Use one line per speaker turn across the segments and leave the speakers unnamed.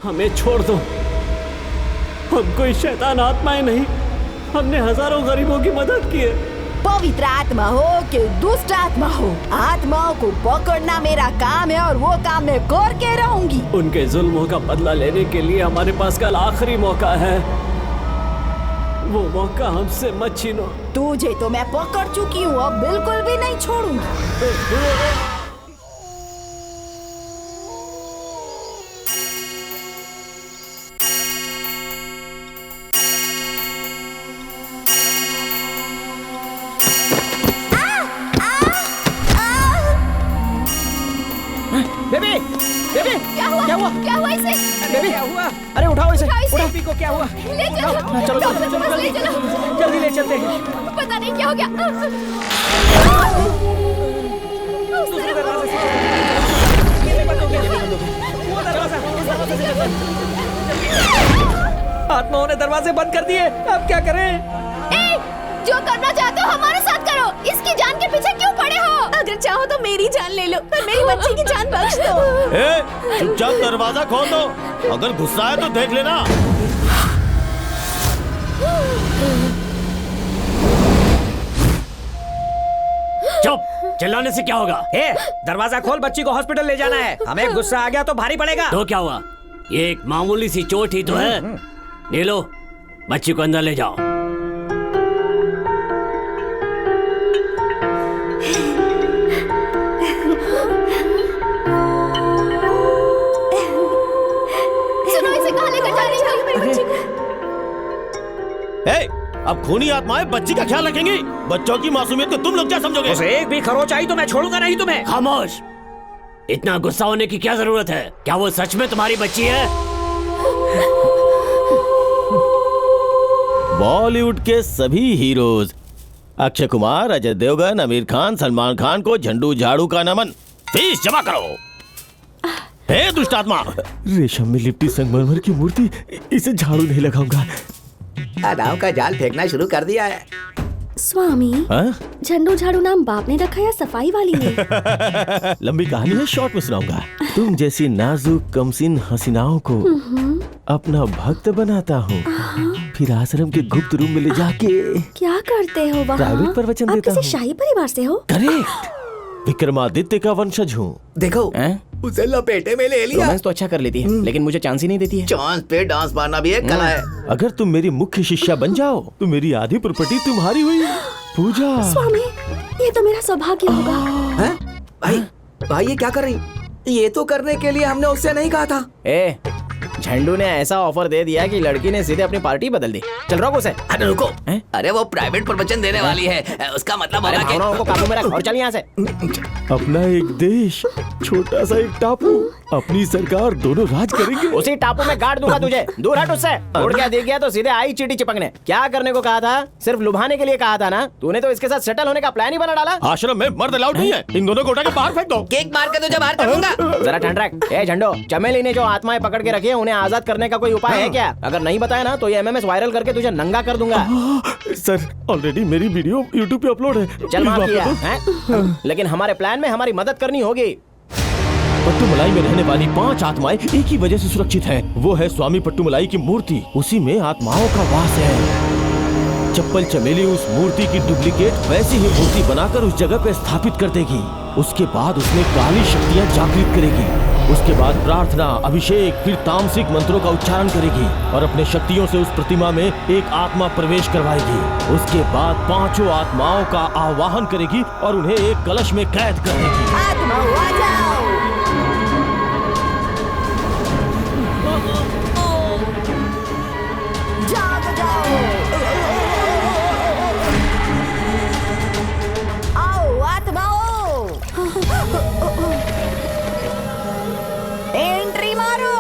हमें छोड़ दो। हम कोई शैतान आत्माएं नहीं, हमने हजारों गरीबों की मदद की है।
पवित्र आत्मा हो कि दुष्ट आत्मा हो, आत्माओं को पकड़ना मेरा काम है और वो काम मैं करके रहूंगी।
उनके जुल्मों का बदला लेने के लिए हमारे पास कल आखिरी मौका है। वो मौका हमसे मत छीनो।
तुझे तो मैं पकड़ चुकी हूँ, अब बिल्कुल भी नहीं छोड़ूंगी।
बेबी, बेबी,
क्या हुआ?
क्या हुआ?
क्या हुआ इसे?
बेबी, क्या हुआ? अरे उठाओ इसे, उठाओ बेबी को, क्या हुआ?
ले चलो,
चलो चलो चलो
ले चलो।
जल्दी ले चलते हैं।
पता नहीं क्या हो गया।
दूसरे दरवाजे से। ये बंद हो गया, वो दरवाजा से आत्माओं ने दरवाजे बंद कर दिए, अब क्या करें?
ए, जो करना चाहते हो हमारे साथ करो, इसकी जान के पीछे क्यों पड़े हो? अगर चाहो तो मेरी जान ले लो, पर मेरी बच्ची की जान बख्श दो।
ए, चुपचाप दरवाजा खोल दो, अगर गुस्सा है तो देख लेना।
चुप, चिल्लाने से क्या होगा?
ए, दरवाजा खोल, बच्ची को हॉस्पिटल ले जाना है। हमें गुस्सा आ गया तो भारी पड़ेगा।
तो क्या हुआ? ये एक मामूली सी चोट ही तो है। ले लो, बच्ची को अंदर ले जाओ।
सुनो, इसे कहाँ लेकर जा रही हो? मेरी बच्ची को।
ए, अब खूनी आत्माएं बच्ची का ख्याल रखेंगी। बच्चों की मासूमियत को तुम लोग क्या समझोगे?
उसे एक भी खरोच आई तो मैं छोड़ूंगा नहीं तुम्हें।
खामोश! इतना गुस्सा होने की क्या जरूरत है? क्या वो सच में तुम्हारी बच्ची है?
बॉलीवुड के सभी हीरोज अक्षय कुमार, अजय देवगन, आमिर खान, सलमान खान को झंडू झाड़ू का नमन। फीस जमा करो। हे दुष्ट आत्मा!
रेशम में लिपटी संगमरमर की मूर्ति, इसे झाड़ू नहीं लगाऊंगा।
अनाव का जाल फेंकना शुरू कर दिया है।
स्वामी,
हाँ?
झंडू झाड़ू नाम बाप ने रखा या सफाई वाली ने?
लंबी कहानी है, शॉर्ट में सुनाऊंगा। तुम जैसी नाजुक कमसिन हसीनाओं को अपना भक्त बनाता हूँ, फिर आश्रम के गुप्त रूम में ले जाके
क्या करते हो वहाँ?
प्राइवेट प्रवचन
आप
देता
किसी
हूँ।
शाही परिवार से हो?
करेक्ट, विक्रमादित्य का वंशज हूँ।
देखो, उसे लपेटे में ले लिया।
रोमांस तो अच्छा कर लेती है, लेकिन मुझे चांस ही नहीं देती है।
चांस पे डांस मारना भी एक कला है।
अगर तुम मेरी मुख्य शिष्या बन जाओ तो मेरी आधी प्रॉपर्टी तुम्हारी हुई। पूजा।
स्वामी, ये तो मेरा सौभाग्य होगा।
हैं? भाई, भाई ये क्या कर रही? ये तो करने के लिए हमने उससे नहीं कहा था।
ए, झंडू ने ऐसा ऑफर दे दिया कि लड़की ने सीधे अपनी पार्टी बदल दी। चल रोक उसे।
अरे रुको,
हैं?
अरे वो प्राइवेट प्रवचन देने वाली है, उसका मतलब
अरे
होगा कि
भावनाओं को काबू में रख और चल यहाँ से।
अपना एक देश, छोटा सा एक टापू, अपनी सरकार, दोनों राज करेंगे।
उसी टापू में गाड़ दूंगा तुझे। दूर हट उससे। उड़ गया दिख गया तो सीधे आई चीटी चिपकने। क्या करने को कहा था? सिर्फ लुभाने के लिए कहा था ना? तूने तो इसके साथ सेटल होने का प्लान ही बना डाला।
आश्रम में मर्द अलाउड नहीं है। इन दोनों को उठा के बाहर फेंक दो।
केक मार के तुझे बाहर कर दूंगा।
जरा ठंड रख। ए झंडो, चमेली ने जो आत्माएं पकड़ के रखी है उन्हें आजाद करने का कोई उपाय है क्या? अगर नहीं बताया ना तो ये एमएमएस वायरल करके तुझे नंगा कर दूंगा।
सर, ऑलरेडी मेरी वीडियो यूट्यूब पे अपलोड है।
चल
प्लीज
माफ
माफ
किया
कर दो।
हैं? लेकिन हमारे प्लान में हमारी मदद करनी होगी।
पट्टुमलाई में रहने वाली 5 आत्माएं एक ही वजह से सुरक्षित हैं। वो है स्वामी पट्टुमलाई की मूर्ति, उसी में आत्माओं का वास है। चप्पल चमेली उस मूर्ति की डुप्लीकेट वैसी ही मूर्ति बनाकर उस जगह पे स्थापित कर देगी। उसके बाद उसमें काली शक्तियां जागृत करेगी। उसके बाद प्रार्थना, अभिषेक, फिर तामसिक मंत्रों का उच्चारण करेगी और अपने शक्तियों से उस प्रतिमा में एक आत्मा प्रवेश करवाएगी। उसके बाद 5 आत्माओं का आवाहन करेगी और उन्हें एक कलश में कैद कर देगी।
आत्माओं आ जाओ। जाग जाओ। आओ आत्माओं, एंट्री मारो।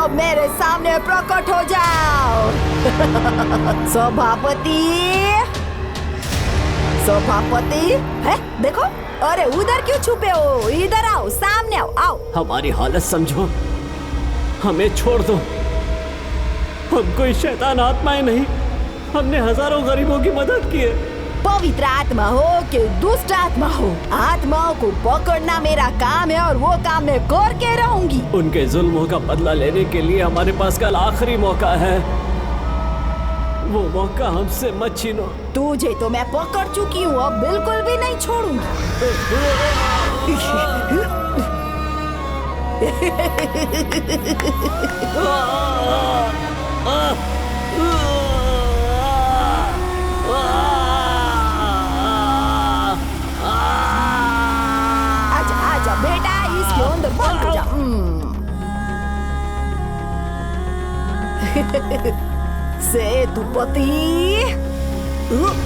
अब मेरे सामने प्रकट हो जाओ। सभापति, सभापति है, देखो। अरे उधर क्यों छुपे हो? इधर आओ, सामने आओ, आओ।
हमारी हालत समझो, हमें छोड़ दो। हम कोई शैतान आत्माएं नहीं, हमने हजारों गरीबों की मदद की है।
पवित्र आत्मा हो कि दुष्ट आत्मा हो, आत्माओं को पकड़ना मेरा काम है और वो काम मैं करके रहूंगी।
उनके जुल्मों का बदला लेने के लिए हमारे पास कल आखिरी मौका है। वो मौका हमसे मत छीनो।
तुझे तो मैं पकड़ चुकी हूँ, अब बिल्कुल भी नहीं छोड़ूंगी। आजा आजा बेटा, इसके अंदर बंद हो जा। सेतुपति,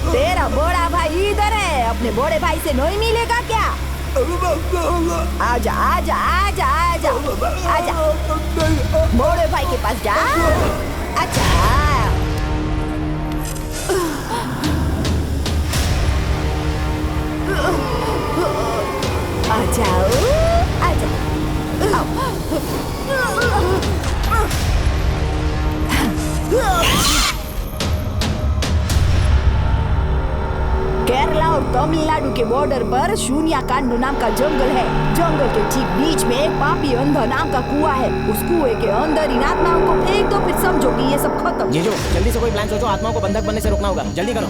तेरा बड़ा भाई इधर है, अपने बड़े भाई से नहीं मिलेगा क्या? आजा आजा आजा आजा आजा, बड़े भाई के पास जा। अच्छा आ जाओ, आ जाओ। केरला और तमिलनाडु के बॉर्डर पर शून्यकांड नाम का जंगल है। जंगल के ठीक बीच में एक पापी अंधा नाम का कुआं है। उस कुएं के अंदर इन आत्माओं को फेंक दो, फिर समझो कि ये सब खत्म।
जीजू, जल्दी से कोई प्लान सोचो, आत्माओं को बंधक बनने से रोकना होगा। जल्दी करो।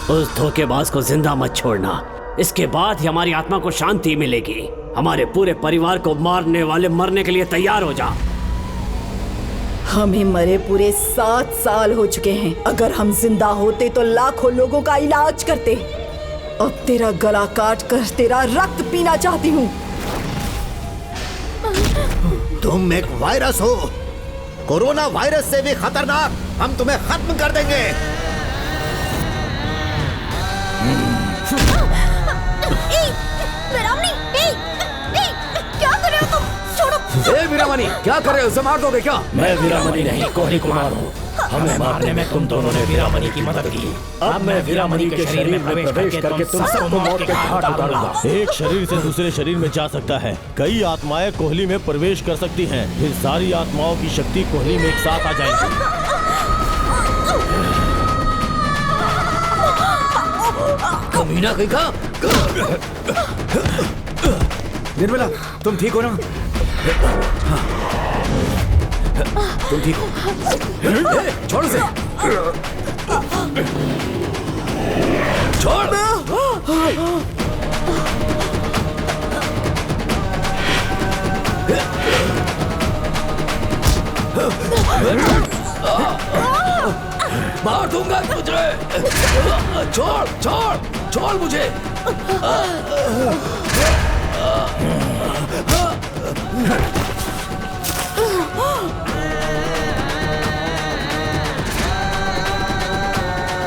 उस धोखेबाज को जिंदा मत छोड़ना, इसके बाद ही हमारी आत्मा को शांति मिलेगी। हमारे पूरे परिवार को मारने वाले मरने के लिए तैयार हो जा।
हमें मरे पूरे 7 साल हो चुके हैं। अगर हम जिंदा होते तो लाखों लोगों का इलाज करते। अब तेरा गला काट कर तेरा रक्त पीना चाहती हूँ।
तुम एक वायरस हो, कोरोना वायरस से भी खतरनाक। हम तुम्हें खत्म कर देंगे।
क्या कर रहे हो तुम? छोड़ो।
ए वीरामणि, क्या कर रहे हो? उसे मार दोगे क्या?
मैं वीरामणि नहीं, कोहली कुमार हूँ। हमें मारने में तुम दोनों ने वीरामणि की मदद की। अब मैं वीरामणि के शरीर में प्रवेश करके तुम सबको मौत के घाट उतारूंगा।
एक शरीर से दूसरे शरीर में जा सकता है। कई आत्माएं कोहली में प्रवेश कर सकती हैं। फिर सारी आत्माओं की शक्ति कोहली में एक साथ आ जाएगी।
कमीना कहीं का? निर्मला, तुम ठीक हो ना? हाँ। तुम ठीक हो? छोड़ उसे। छोड़। मार दूंगा तुझे। छोड़ छोड़ छोड़ मुझे।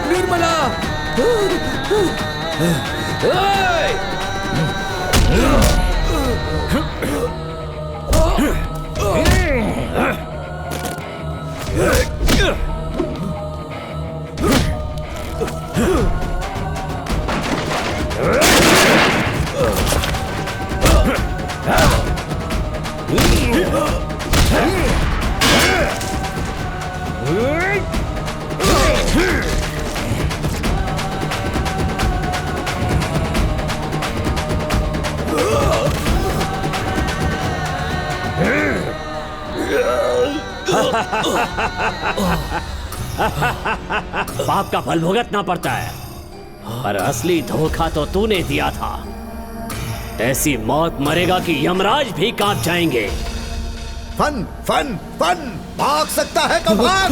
निर्मला,
पाप का फल भुगतना पड़ता है, पर असली धोखा तो तूने दिया था। ऐसी मौत मरेगा कि यमराज भी कांप जाएंगे।
फन फन फन, भाग सकता है तो भाग।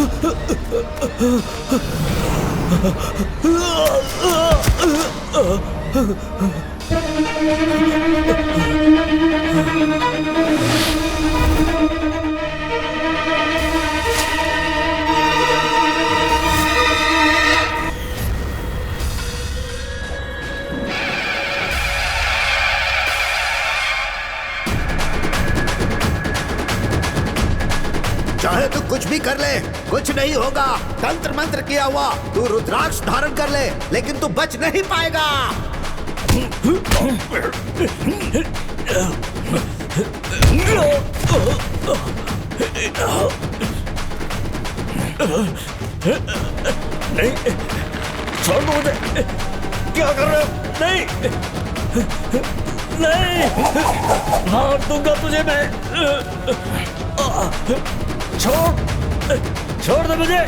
चाहे तू कुछ भी कर ले, कुछ नहीं होगा। तंत्र मंत्र किया हुआ तू रुद्राक्ष धारण कर ले, लेकिन तू बच नहीं पाएगा।
नहीं, छोड़ दो मुझे। क्या कर रहे हो? नहीं, नहीं, मार दूंगा तुझे मैं। छोड़ दे मुझे।